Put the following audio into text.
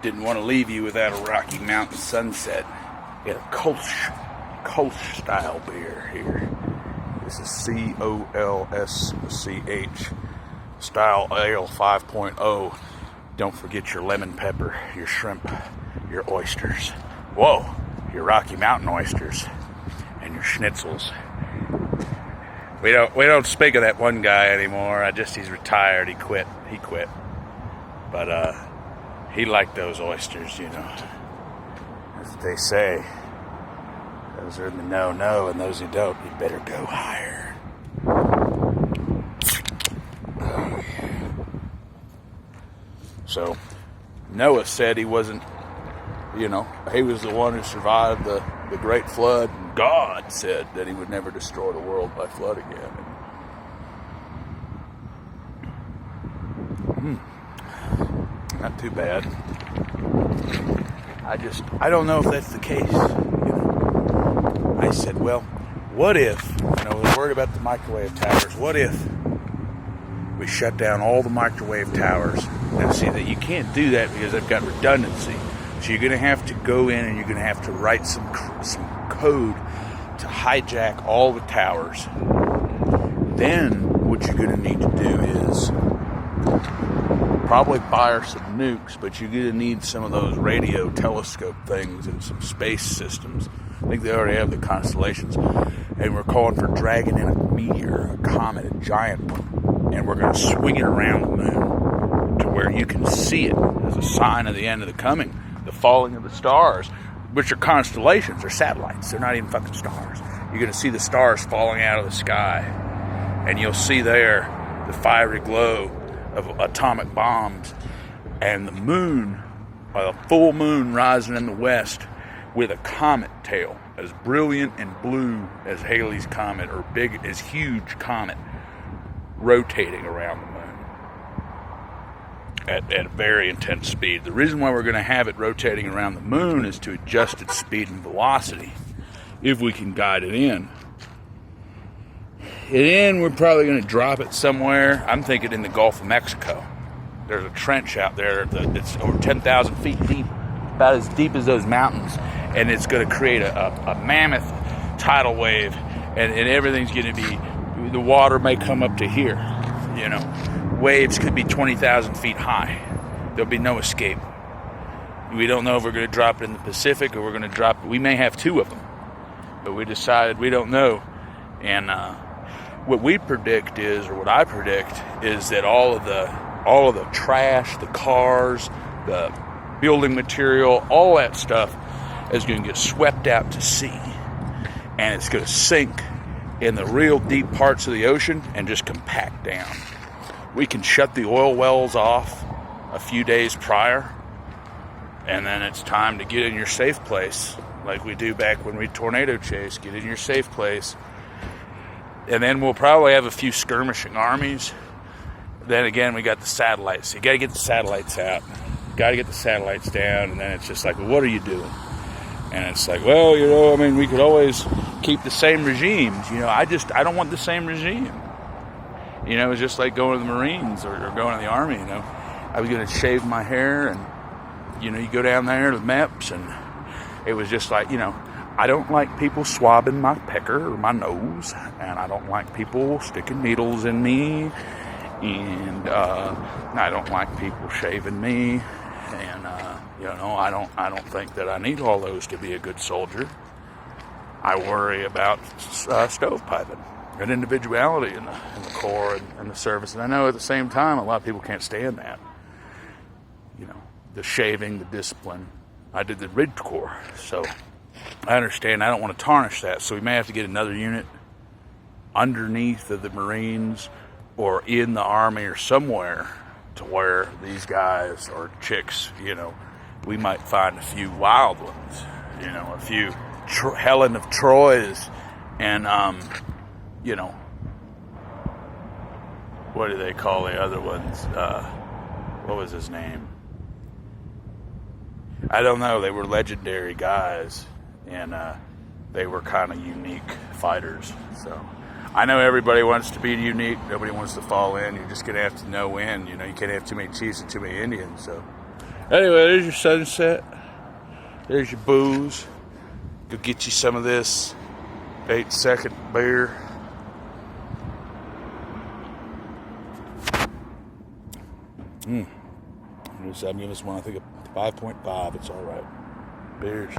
didn't want to leave you without a Rocky Mountain sunset. We got a Kolsch style beer here. This is Kolsch style ale 5.0. Don't forget your lemon pepper, your shrimp, your oysters. Whoa, your Rocky Mountain oysters and your schnitzels. We don't speak of that one guy anymore. He's retired. He quit. But he liked those oysters, you know. As they say, those are in the no, and those who don't, you better go higher. Oh, yeah. So, Noah said he wasn't, you know, he was the one who survived the great flood. And God said that he would never destroy the world by flood again. Not too bad. I don't know if that's the case. You know? I said, well, what if, you know, we're worried about the microwave towers. What if we shut down all the microwave towers? Now, see, that you can't do that because they've got redundancy. So you're going to have to go in and you're going to have to write some code to hijack all the towers. Then what you're going to need to do is probably fire some nukes, but you're going to need some of those radio telescope things and some space systems. I think they already have the constellations. And we're calling for dragging in a meteor, a comet, a giant one. And we're going to swing it around the moon to where you can see it as a sign of the end of the coming, the falling of the stars, which are constellations, they're satellites. They're not even fucking stars. You're going to see the stars falling out of the sky. And you'll see there the fiery glow of atomic bombs, and the moon, a full moon rising in the west with a comet tail as brilliant and blue as Halley's Comet, or big as huge comet, rotating around the moon at a very intense speed. The reason why we're going to have it rotating around the moon is to adjust its speed and velocity, if we can guide it in. And then we're probably going to drop it somewhere. I'm thinking in the Gulf of Mexico. There's a trench out there that's over 10,000 feet deep, about as deep as those mountains. And it's going to create a mammoth tidal wave. And everything's going to be, the water may come up to here. You know, waves could be 20,000 feet high. There'll be no escape. We don't know if we're going to drop it in the Pacific or we're going to drop it. We may have two of them. But we decided we don't know. And, what we predict is, or what I predict, is that all of the trash, the cars, the building material, all that stuff is going to get swept out to sea. And it's going to sink in the real deep parts of the ocean and just compact down. We can shut the oil wells off a few days prior, and then it's time to get in your safe place, like we do back when we tornado chase. Get in your safe place. And then we'll probably have a few skirmishing armies. Then again, we got the satellites. So you got to get the satellites out. Got to get the satellites down. And then it's just like, well, what are you doing? And it's like, well, you know, I mean, we could always keep the same regimes. You know, I don't want the same regime. You know, it's just like going to the Marines or going to the Army, you know. I was going to shave my hair and, you know, you go down there to the MEPS and it was just like, you know, I don't like people swabbing my pecker or my nose, and I don't like people sticking needles in me, and I don't like people shaving me, and you know, I don't think that I need all those to be a good soldier. I worry about stovepiping and individuality in the Corps and the service, and I know at the same time a lot of people can't stand that. You know, the shaving, the discipline. I did the Ridge Corps, so I understand. I don't want to tarnish that, so we may have to get another unit underneath of the Marines or in the Army or somewhere to where these guys or chicks, you know, we might find a few wild ones, you know, a few Helen of Troy's and, you know, what do they call the other ones? What was his name? I don't know. They were legendary guys. And they were kind of unique fighters. So I know everybody wants to be unique. Nobody wants to fall in. You're just going to have to know when. You know, you can't have too many chiefs and too many Indians. So Anyway, there's your sunset. There's your booze. Go get you some of this 8-second beer. I'm giving this one, I think, a 5.5. It's all right. Beers.